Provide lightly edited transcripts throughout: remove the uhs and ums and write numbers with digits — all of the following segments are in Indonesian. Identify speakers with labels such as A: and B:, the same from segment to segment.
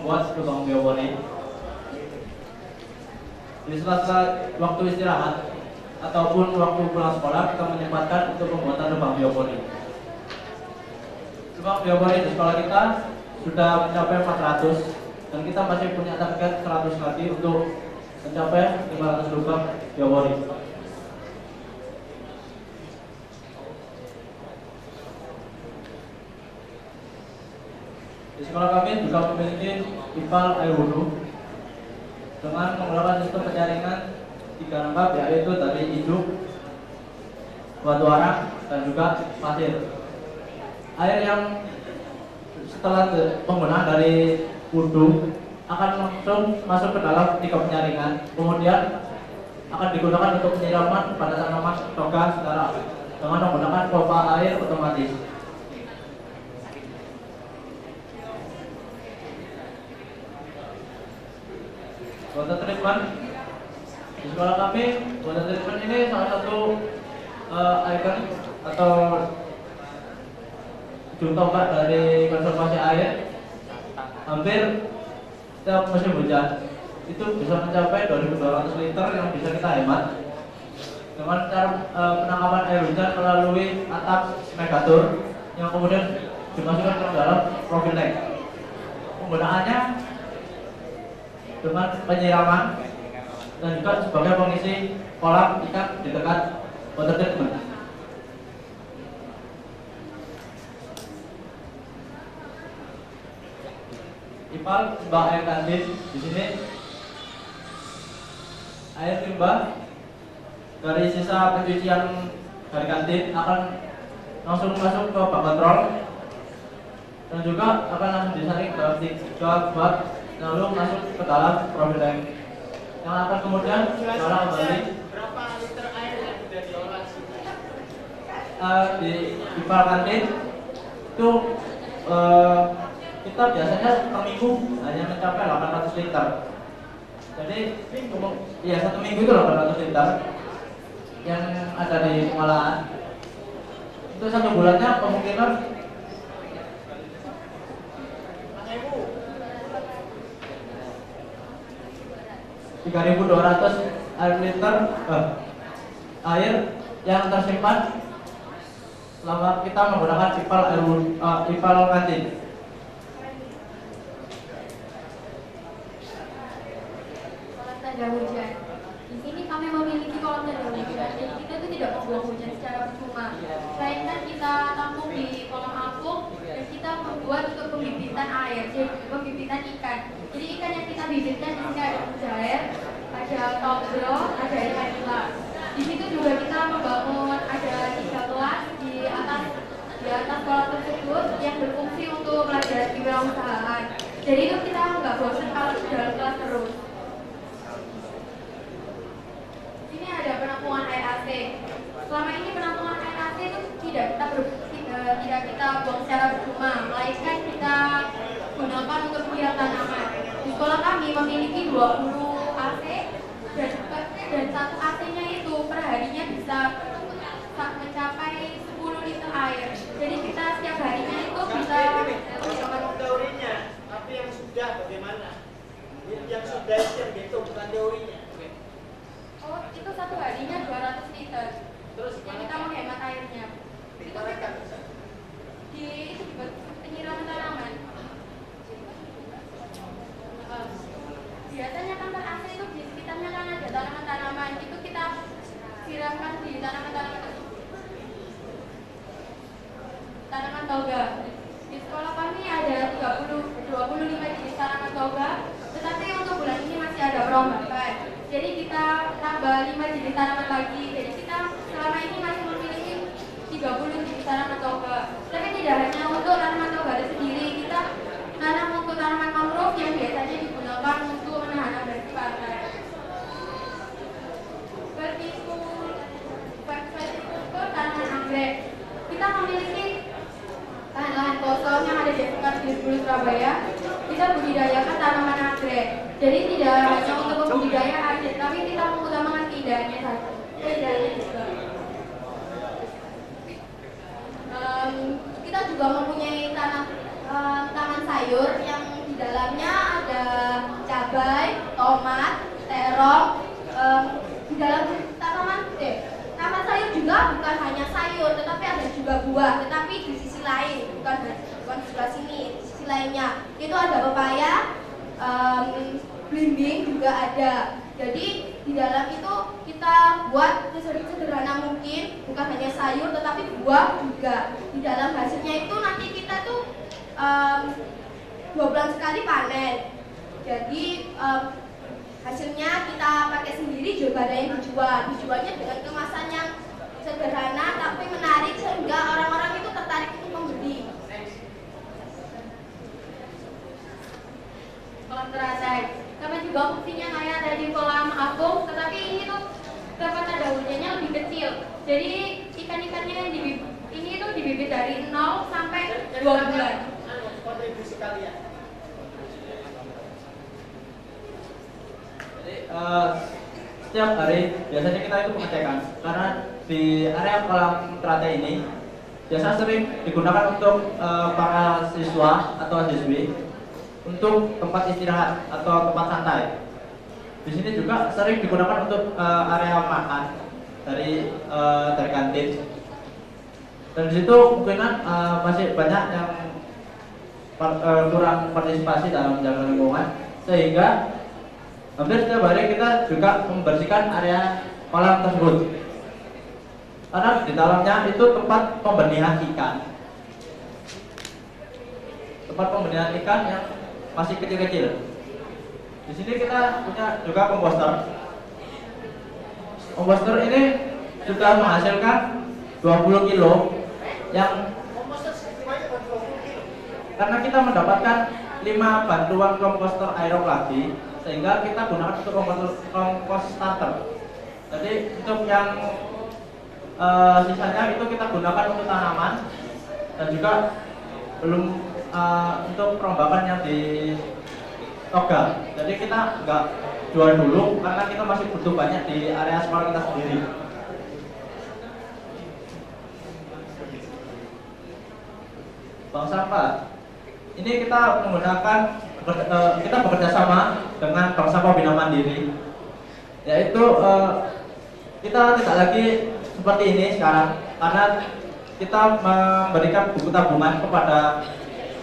A: membuat lubang biopori. Di sela-sela waktu istirahat ataupun waktu pulang sekolah, kita menyempatkan untuk pembuatan lubang biopori. Lubang biopori di sekolah kita sudah mencapai 400 dan kita masih punya target 100 lagi untuk mencapai 500 lubang biopori. Di sekolah kami juga memiliki ipal air wudhu dengan menggunakan sistem penyaringan 3 lengkap, yaitu dari ijuk, batu arang, dan juga pasir. Air yang setelah penggunaan dari wudhu akan langsung masuk ke dalam 3 penyaringan, kemudian akan digunakan untuk penyiraman pada tanaman toga secara dengan menggunakan pompa air otomatis. Water treatment di sekolah kami, water treatment ini salah satu ikon atau ujung tombak dari konservasi air. Hampir setiap musim hujan itu bisa mencapai 2.200 liter yang bisa kita hemat dengan cara penangkapan air hujan melalui atap megatur yang kemudian dimasukkan ke dalam profil tank. Penggunaannya dengan penyiraman dan juga sebagai pengisi kolam ikan di dekat water treatment. Ipal limbah air kantin, di sini air limbah dari sisa pencucian dari kantin akan langsung masuk ke bak kontrol dan juga akan langsung disaring dalam 3 bak, lalu masuk ke dalam profil tank yang akan kemudian diolah kembali.
B: Berapa liter air yang sudah diolah?
A: Di ipal kantin itu kita biasanya per minggu hanya mencapai 800 liter. Jadi ya 1 minggu itu 800 liter yang ada di pengolahan. Itu 1 bulannya kemungkinan 3.200 liter air yang tersimpan selama kita menggunakan ipal kantin.
C: Kolam tanda hujan. Di sini kami memiliki kolam tanda hujan. Jadi kita itu tidak membuang hujan secara percuma. Melainkan kita tampung di kolam apung dan kita membuat untuk pembibitan air, jadi pembibitan ikan. Jadi ikan yang kita bibitkan di sini ada mujair, ada togro, ada ikan nila. Di situ juga kita membangun ada 3 kelas di atas kolam tersebut yang berfungsi untuk pelajaran kewirausahaan. Jadi itu kita nggak bosan kalau di dalam kelas terus. Ini ada penampungan air AC. Selama ini penampungan air AC itu tidak kita buang secara percuma, melainkan kita gunakan untuk penggiat tanaman. Di sekolah kami memiliki 20 AC dan 1 AC-nya itu per harinya bisa mencapai 10 liter air. Jadi kita setiap harinya itu bisa
B: teorinya, tapi yang sudah bagaimana? Yang sudah itu yang gitu, bukan teorinya.
C: Oh, itu 1 harinya 200 liter.
B: Terus
C: yang kita menghemat airnya. Itu kita di penyiraman tanaman. Biasanya kan per AC itu di sekitarnya kan ada tanaman-tanaman. Itu kita siramkan di tanaman-tanaman tersebut. Tanaman toga. Di sekolah kami ada 25 jenis tanaman toga, tetapi untuk bulan ini masih ada perombakan. Jadi kita tambah 5 jenis tanaman lagi. Jadi kita selama ini masih memiliki 30 jenis tanaman toga. Tapi tidak hanya untuk tanaman toga itu sendiri, kita tanam untuk tanaman mangrove yang biasanya digunakan untuk menahan abrasi pantai. Vertikultur tanaman anggrek. Kita memiliki lahan-lahan kosong yang ada di sekitar Bulu Surabaya. Kita budidayakan tanaman anggrek. Jadi tidak hanya untuk pembudidayaan, tapi kita mengutamakan keindahannya saja. Keindahannya juga. Kita juga mempunyai taman sayur yang di dalamnya terong. Di dalam tanaman sayur juga bukan hanya sayur, tetapi ada juga buah. Tetapi di sisi lain, bukan di sebelah sini, di sisi lainnya itu ada pepaya, belimbing juga ada. Jadi di dalam itu kita buat sederhana mungkin, bukan hanya sayur tetapi buah juga. Di dalam hasilnya itu nanti kita tuh 2 bulan sekali panen. Jadi hasilnya kita pakai sendiri, juga ada yang dijualnya dengan kemasan yang sederhana tapi menarik sehingga orang-orang itu tertarik untuk membeli. Kolam teratai, kami juga fungsinya kayak ada di kolam apung, tetapi ini tuh dapat ada hujannya lebih kecil. Jadi ikan-ikannya yang ini tuh dibibit dari 0 sampai 2 bulan.
B: Kontribusi kalian.
A: Jadi setiap hari biasanya kita itu pengecekan, karena di area kolam teratai ini biasa sering digunakan untuk para siswa atau siswi untuk tempat istirahat atau tempat santai. Di sini juga sering digunakan untuk area makan dari kantin. Dan di situ mungkin masih banyak yang kurang partisipasi dalam menjaga lingkungan, sehingga hampir setiap hari kita juga membersihkan area kolam tersebut. Karena di dalamnya itu tempat pembenihan ikan. Tempat pembenihan ikan yang masih kecil-kecil. Di sini kita punya juga komposter. Komposter ini sudah menghasilkan 20 kilo yang karena kita mendapatkan 5 bantuan komposter aerob lagi, sehingga kita gunakan untuk kompos starter. Jadi untuk yang sisanya itu kita gunakan untuk tanaman dan juga belum untuk perombakan yang di toga. Jadi kita nggak jual dulu karena kita masih butuh banyak di area sekolah kita sendiri. Bank sampah. Ini kita menggunakan kita bekerja sama dengan Bank Sampah Bina Mandiri, yaitu kita tidak lagi seperti ini sekarang karena kita memberikan buku tabungan kepada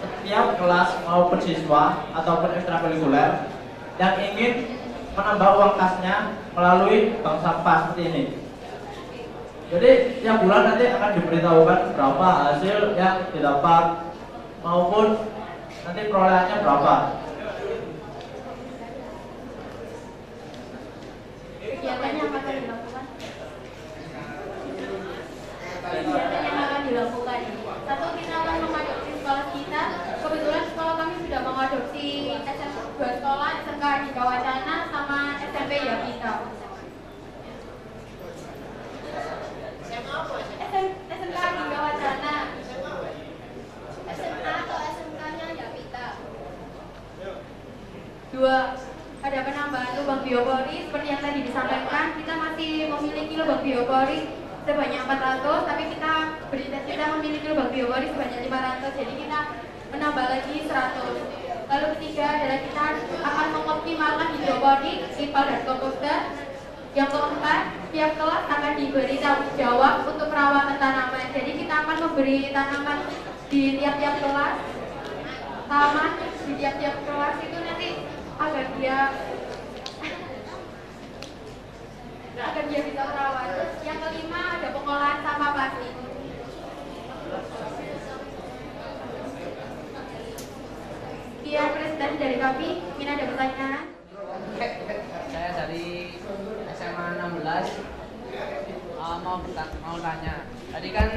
A: setiap kelas maupun siswa ataupun ekstrakurikuler yang ingin menambah uang kasnya melalui bank sampah seperti ini. Jadi tiap bulan nanti akan diberitahukan berapa hasil yang didapat maupun nanti perolehannya berapa.
C: Kegiatan yang akan dilakukan. Kegiatan yang akan dilakukan. Satu, kita akan mengadopsi sekolah kita. Kebetulan sekolah kami sudah mengadopsi dua sekolah, SMK Andika Wacana sama SMP Yapita. SMK Andika Wacana. SMA atau SMK-nya Yapita. 2. Ada penambahan lubang biopori seperti yang tadi disampaikan. Kita masih memiliki lubang biopori sebanyak 400, tapi kita memiliki lubang biopori sebanyak 500, jadi kita menambah lagi 100. Lalu ketiga adalah kita akan mengoptimalkan hidroponik, ipal dan komposter. Yang keempat, tiap kelas akan diberi tanggung jawab untuk perawatan tanaman. Jadi kita akan memberi tanaman di tiap-tiap kelas, taman di tiap-tiap kelas itu nanti agar dia bisa terawat. Yang kelima ada pengolahan sampah plastik. Sekian presentasi dari kami. Mungkin ada pertanyaan?
D: Saya dari SMA 16 mau tanya. Tadi kan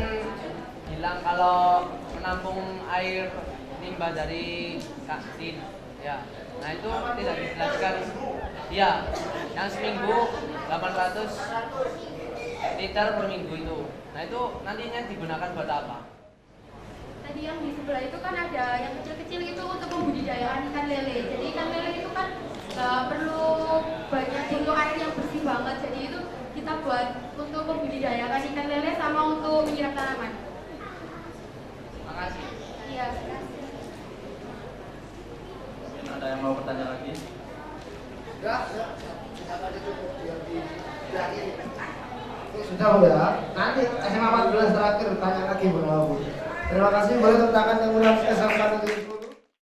D: bilang kalau menampung air limbah dari kantin, ya. Nah itu tidak dijelaskan. Ya, yang seminggu 800 liter per minggu itu. Nah itu nantinya digunakan buat apa?
C: Tadi yang di sebelah itu kan ada yang kecil-kecil itu untuk pembudidayaan ikan lele. Jadi ikan lele itu kan perlu banyak butuh air yang bersih banget. Jadi itu kita buat untuk membudidayakan ikan lele sama untuk menyiram tanaman.
D: Makasih.
C: Iya.
A: Ada yang mau bertanya lagi?
B: Enggak.
E: Sudah Bu ya. Nanti SMA 14 terakhir tanya lagi Bu. Terima kasih, boleh tepuk tangan yang meriah